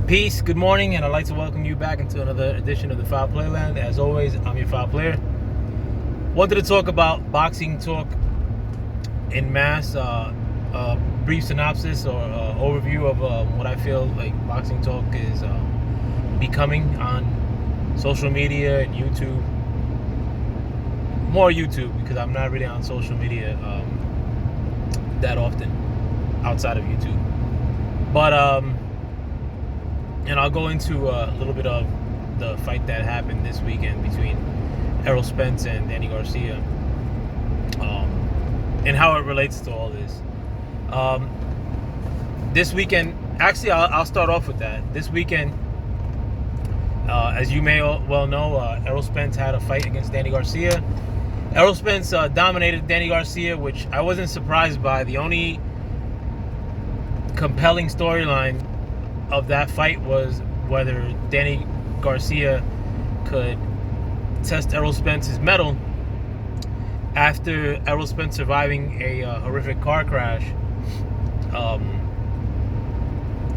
Peace, good morning, and I'd like to welcome you back into another edition of the Foul Playland. As always, I'm your Foul Player. Wanted to talk about boxing talk in mass, brief synopsis or overview of what I feel like boxing talk is becoming on social media and YouTube. More YouTube, because I'm not really on social media that often outside of YouTube. But and I'll go into a little bit of the fight that happened this weekend between Erroll Spence and Danny Garcia, and how it relates to all this. This weekend, actually, I'll start off with that. This weekend, as you may well know, Erroll Spence had a fight against Danny Garcia. Erroll Spence dominated Danny Garcia, which I wasn't surprised by. The only compelling storyline of that fight was whether Danny Garcia could test Erroll Spence's mettle after Erroll Spence surviving a horrific car crash.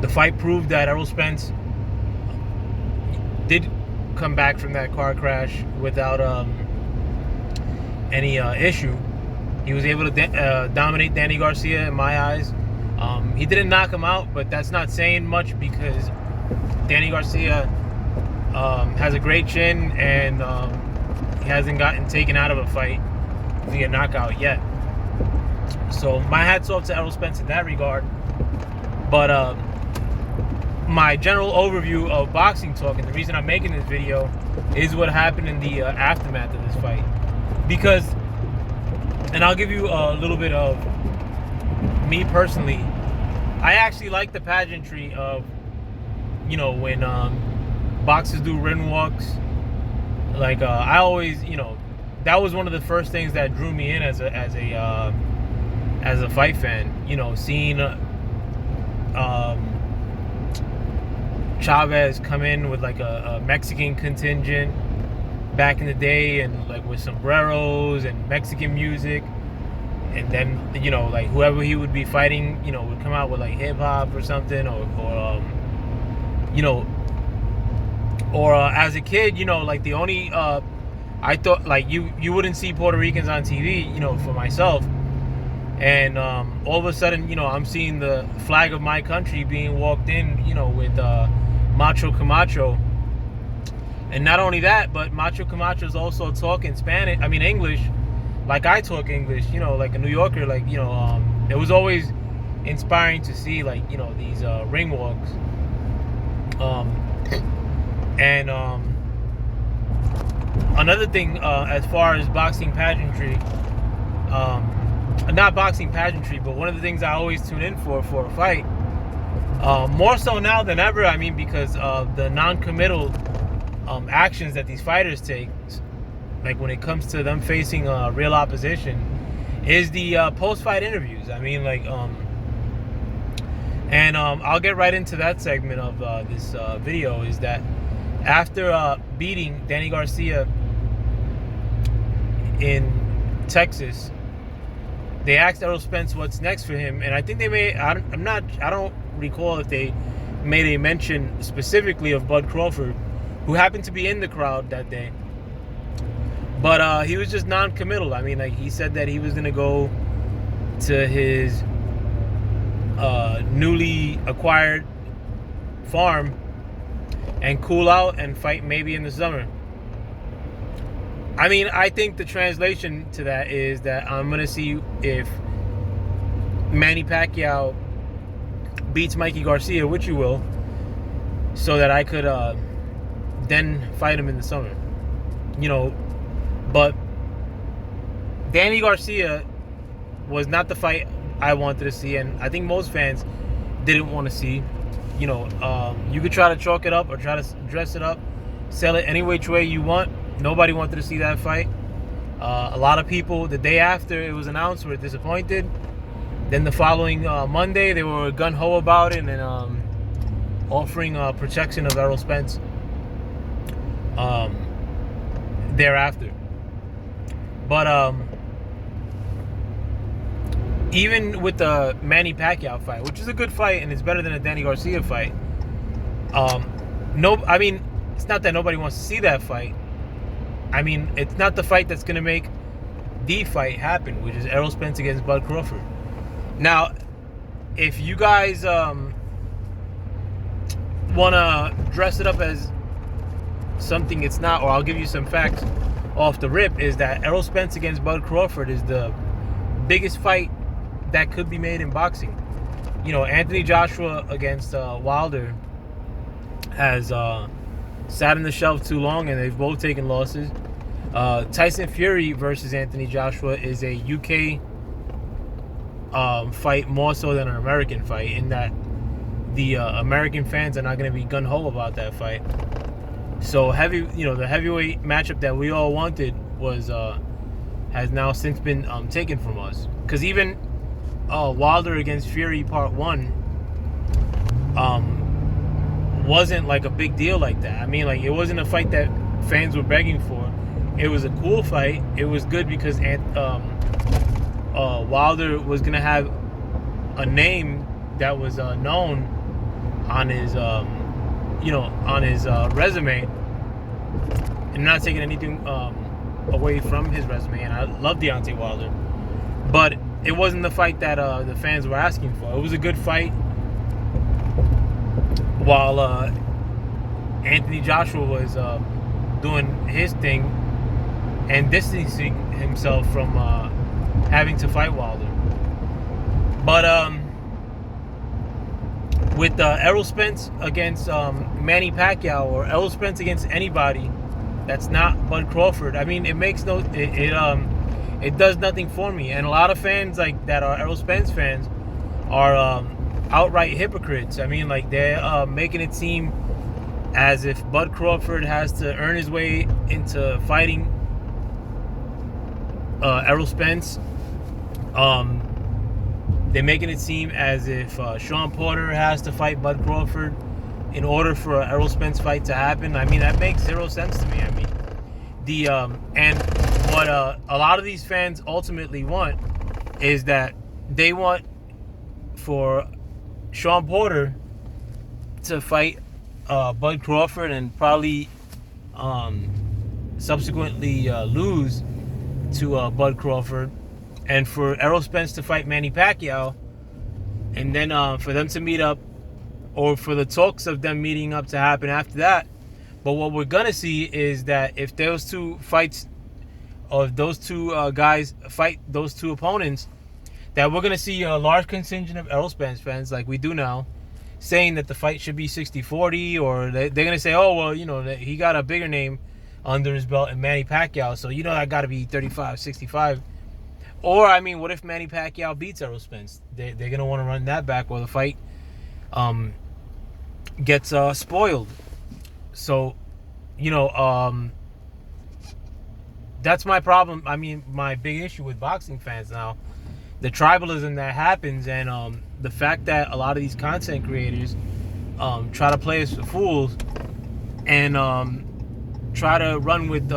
The fight proved that Erroll Spence did come back from that car crash without any issue. He was able to dominate Danny Garcia in my eyes. He didn't knock him out, but that's not saying much because Danny Garcia has a great chin and he hasn't gotten taken out of a fight via knockout yet. So my hat's off to Erroll Spence in that regard. But my general overview of boxing talk, and the reason I'm making this video, is what happened in the aftermath of this fight. Because, and I'll give you a little bit of me personally, I actually like the pageantry of, when boxers do ring walks. Like I always, that was one of the first things that drew me in as a fight fan. Seeing Chavez come in with like a Mexican contingent back in the day, and like with sombreros and Mexican music. And then, like whoever he would be fighting, would come out with like hip hop or something, or as a kid, like the only, I thought like you wouldn't see Puerto Ricans on TV, for myself. And all of a sudden, I'm seeing the flag of my country being walked in, with Macho Camacho. And not only that, but Macho Camacho is also talking English. Like I talk English, like a New Yorker, it was always inspiring to see, these ring walks. And another thing, as far as boxing pageantry, not boxing pageantry, but one of the things I always tune in for a fight, more so now than ever, because of the non-committal actions that these fighters take, like when it comes to them facing real opposition, is the post-fight interviews. I'll get right into that segment of this video. Is that after beating Danny Garcia in Texas, they asked Erroll Spence what's next for him, and I think they may. I don't recall if they made a mention specifically of Bud Crawford, who happened to be in the crowd that day. But he was just non-committal. He said that he was going to go to his newly acquired farm and cool out and fight maybe in the summer. I think the translation to that is that I'm going to see if Manny Pacquiao beats Mikey Garcia, which you will, so that I could then fight him in the summer. But Danny Garcia was not the fight I wanted to see, and I think most fans didn't want to see. You could try to chalk it up or try to dress it up, sell it any which way you want. Nobody wanted to see that fight. A lot of people, the day after it was announced, were disappointed. Then the following Monday, they were gung-ho about it and offering protection of Erroll Spence thereafter. But even with the Manny Pacquiao fight, which is a good fight and it's better than a Danny Garcia fight, No, I mean, it's not that nobody wants to see that fight. I mean, it's not the fight that's gonna make the fight happen, which is Errol Spence against Bud Crawford. Now, if you guys wanna dress it up as something it's not, or I'll give you some facts off the rip, is that Errol Spence against Bud Crawford is the biggest fight that could be made in boxing. You know, Anthony Joshua against Wilder has sat on the shelf too long, and they've both taken losses. Tyson Fury versus Anthony Joshua is a UK fight more so than an American fight, in that the American fans are not going to be gun-ho about that fight. So the heavyweight matchup that we all wanted was has now since been taken from us. Because even Wilder against Fury Part 1 wasn't like a big deal like that. I mean, like, it wasn't a fight that fans were begging for. It was a cool fight. It was good because Wilder was gonna have a name that was known on his resume, and not taking anything away from his resume. And I love Deontay Wilder, but it wasn't the fight that the fans were asking for. It was a good fight, while Anthony Joshua was doing his thing and distancing himself from having to fight Wilder. But with Errol Spence against Manny Pacquiao, or Errol Spence against anybody that's not Bud Crawford, I mean, it makes no it does nothing for me. And a lot of fans like that are Errol Spence fans are outright hypocrites. I mean, like, they're making it seem as if Bud Crawford has to earn his way into fighting Errol Spence. They're making it seem as if Sean Porter has to fight Bud Crawford in order for an Errol Spence fight to happen. I mean, that makes zero sense to me. I mean, and what a lot of these fans ultimately want is that they want for Sean Porter to fight Bud Crawford and probably subsequently lose to Bud Crawford, and for Errol Spence to fight Manny Pacquiao, and then for them to meet up, or for the talks of them meeting up to happen after that. But what we're gonna see is that if those two fights, or if those two guys fight those two opponents, that we're gonna see a large contingent of Errol Spence fans, like we do now, saying that the fight should be 60-40, or they're gonna say, oh, well, he got a bigger name under his belt in Manny Pacquiao, so that got to be 35-65. Or, I mean, what if Manny Pacquiao beats Errol Spence? They're gonna want to run that back, or the fight gets spoiled. So, that's my problem. I mean, my big issue with boxing fans now, the tribalism that happens, and the fact that a lot of these content creators try to play us for fools, and try to run with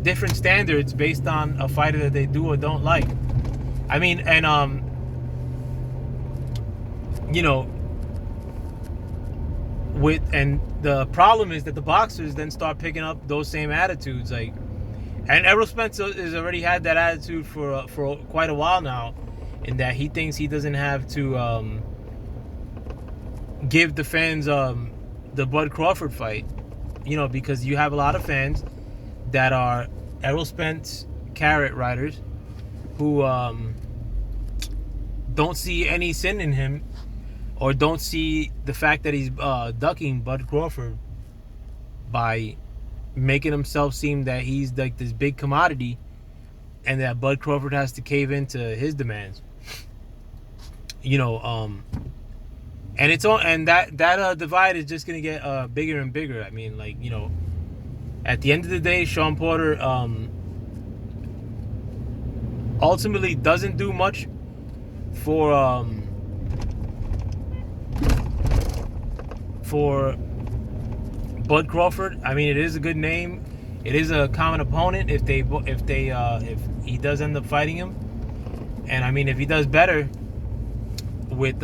different standards based on a fighter that they do or don't like. I mean, and and the problem is that the boxers then start picking up those same attitudes, like, and Errol Spence has already had that attitude for quite a while now, in that he thinks he doesn't have to give the fans the Bud Crawford fight, because you have a lot of fans that are Errol Spence carrot riders who don't see any sin in him, or don't see the fact that he's ducking Bud Crawford by making himself seem that he's like this big commodity, and that Bud Crawford has to cave into his demands. And it's all, and that divide is just gonna get bigger and bigger. I mean, like, at the end of the day, Sean Porter ultimately doesn't do much for Bud Crawford. I mean, it is a good name. It is a common opponent if he does end up fighting him. And I mean, if he does better with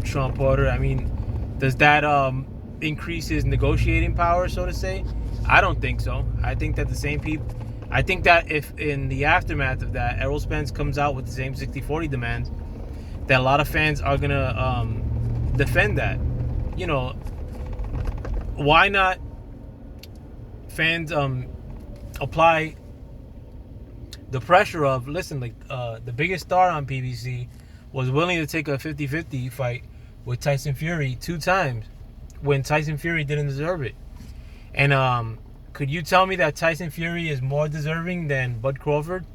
Sean Porter, I mean, Does that increase his negotiating power, so to say? I don't think so. I think that the same people. I think that if in the aftermath of that, Errol Spence comes out with the same 60-40 demands, that a lot of fans are gonna defend that. You know, why not? Fans apply the pressure of, listen, like the biggest star on PBC was willing to take a 50-50 fight with Tyson Fury 2 times when Tyson Fury didn't deserve it. And could you tell me that Tyson Fury is more deserving than Bud Crawford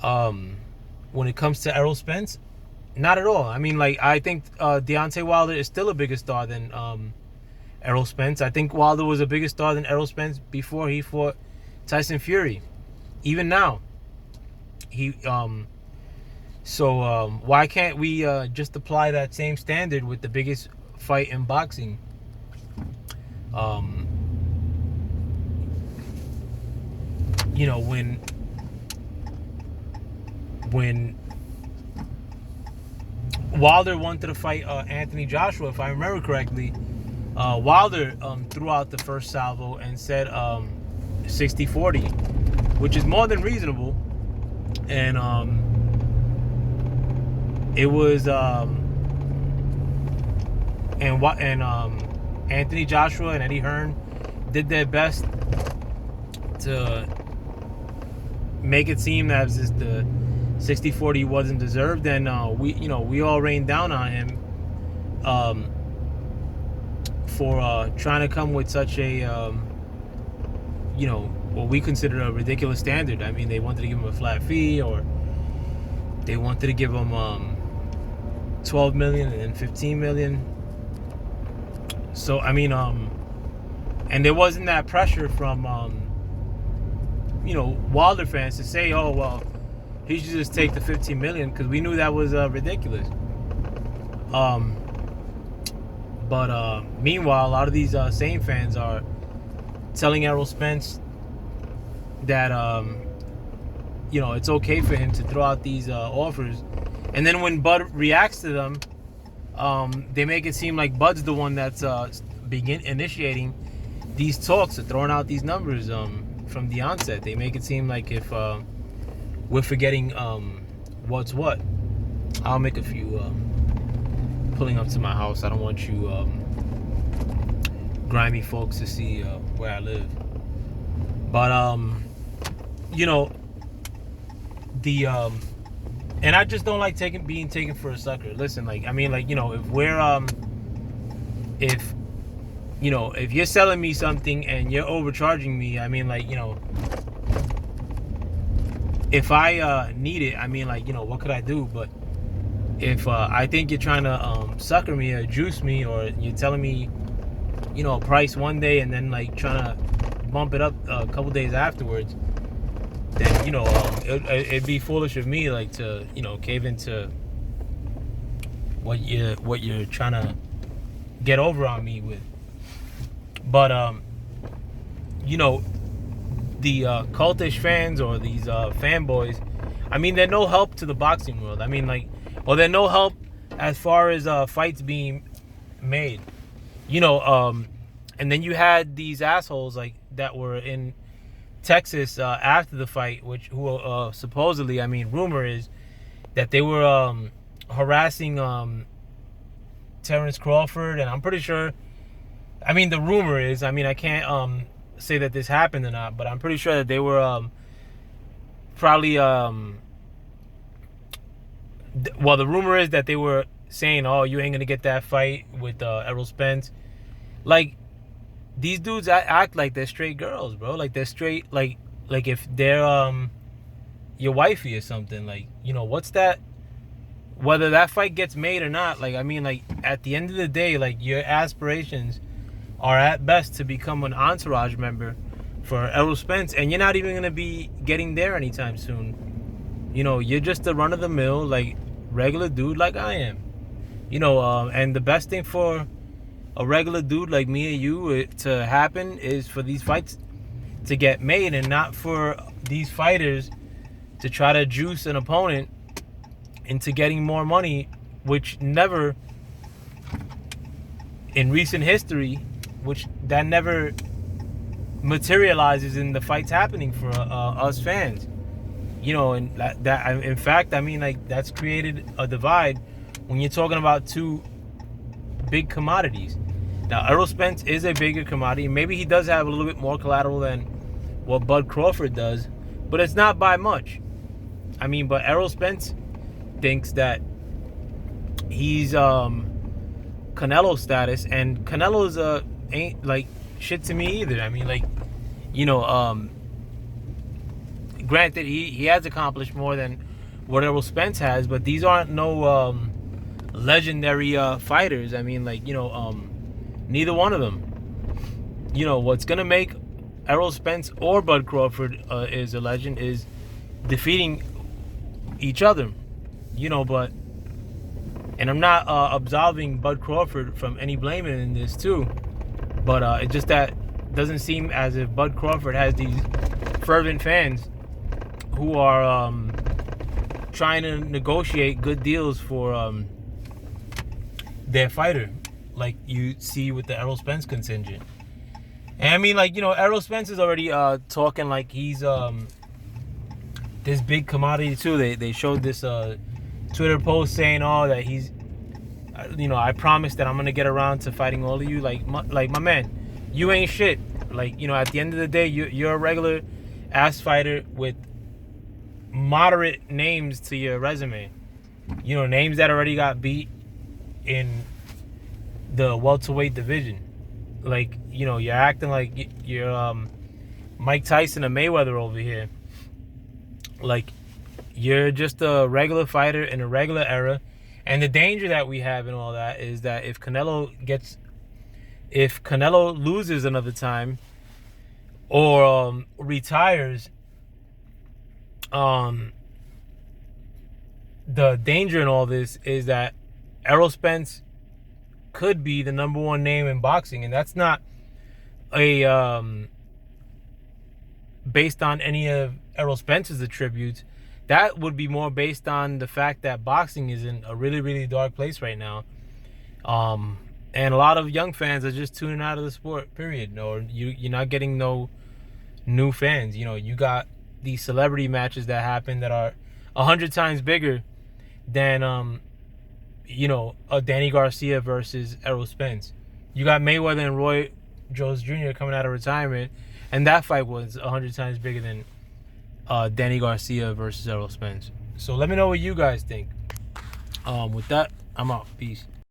when it comes to Errol Spence? Not at all. I mean, like, I think Deontay Wilder is still a bigger star than Errol Spence. I think Wilder was a bigger star than Errol Spence before he fought Tyson Fury. Even now. So why can't we just apply that same standard with the biggest fight in boxing? You know, when Wilder wanted to fight Anthony Joshua, if I remember correctly, Wilder threw out the first salvo and said 60-40, which is more than reasonable. And it was Anthony Joshua and Eddie Hearn did their best to make it seem as if the 60-40 wasn't deserved. And we all rained down on him for trying to come with such a what we consider a ridiculous standard. I mean, they wanted to give him a flat fee, or they wanted to give him $12 million and then $15 million. So I mean, and there wasn't that pressure from Wilder fans to say, oh well, he should just take the $15 million, because we knew that was ridiculous. But meanwhile, a lot of these same fans are telling Errol Spence that it's okay for him to throw out these offers, and then when Bud reacts to them, they make it seem like Bud's the one that's initiating these talks of throwing out these numbers from the onset. They make it seem like if we're forgetting what's what. I'll make a few pulling up to my house. I don't want you grimy folks to see where I live. But and I just don't like being taken for a sucker. Listen, like, I mean, like, if we're if you're selling me something and you're overcharging me, I mean, like, if I need it, I mean, like, what could I do? But if I think you're trying to sucker me or juice me, or you're telling me a price one day and then like trying to bump it up a couple days afterwards, then it'd be foolish of me, like, to cave into what you're trying to get over on me with. But the cultish fans, or these fanboys, I mean, they're no help to the boxing world. I mean, like, or they're no help as far as fights being made. And then you had these assholes like that were in Texas after the fight, who supposedly, I mean, rumor is that they were harassing Terrence Crawford, and I'm pretty sure, I mean, the rumor is, I mean, I can't say that this happened or not, but I'm pretty sure that they were probably well, the rumor is that they were saying, oh, you ain't gonna get that fight with Errol Spence. Like, these dudes act like they're straight girls, bro. Like, they're straight, like if they're your wifey or something. Like, what's that? Whether that fight gets made or not, like, I mean, like, at the end of the day, like, your aspirations are at best to become an entourage member for Errol Spence, and you're not even gonna be getting there anytime soon. You're just a run-of-the-mill, like, regular dude like I am. And the best thing for a regular dude like me and you to happen is for these fights to get made, and not for these fighters to try to juice an opponent into getting more money, which never in recent history, which that never materializes in the fights happening for us fans. You know, and that in fact, I mean, like, that's created a divide when you're talking about two big commodities. Now, Errol Spence is a bigger commodity. Maybe he does have a little bit more collateral than what Bud Crawford does, but it's not by much. I mean, but Errol Spence thinks that he's Canelo status, and Canelo's ain't like shit to me either. I mean, like, you know, granted, he has accomplished more than what Errol Spence has, but these aren't no legendary fighters. I mean, like, you know, neither one of them. You know, what's gonna make Errol Spence or Bud Crawford is a legend is defeating each other. You know, but, and I'm not absolving Bud Crawford from any blame in this too, but it's just that doesn't seem as if Bud Crawford has these fervent fans who are trying to negotiate good deals for their fighter, like you see with the Errol Spence contingent. And I mean, like, you know, Errol Spence is already talking like he's this big commodity too. They showed this Twitter post saying, "Oh, that he's, you know, I promise that I'm gonna get around to fighting all of you." Like my man, you ain't shit. Like, you know, at the end of the day, you're a regular ass fighter with moderate names to your resume. You know, names that already got beat in the welterweight division. Like, you know, you're acting like you're Mike Tyson or Mayweather over here. Like, you're just a regular fighter in a regular era. And the danger that we have in all that is that if Canelo loses another time or retires, the danger in all this is that Errol Spence could be the number one name in boxing, and that's not a based on any of Errol Spence's attributes. That would be more based on the fact that boxing is in a really, really dark place right now, and a lot of young fans are just tuning out of the sport, period. Or you're not getting no new fans. You know, you got these celebrity matches that happen that are 100 times bigger than you know, a Danny Garcia versus Errol Spence. You got Mayweather and Roy Jones Jr. coming out of retirement, and that fight was 100 times bigger than Danny Garcia versus Errol Spence. So let me know what you guys think. With that, I'm out. Peace.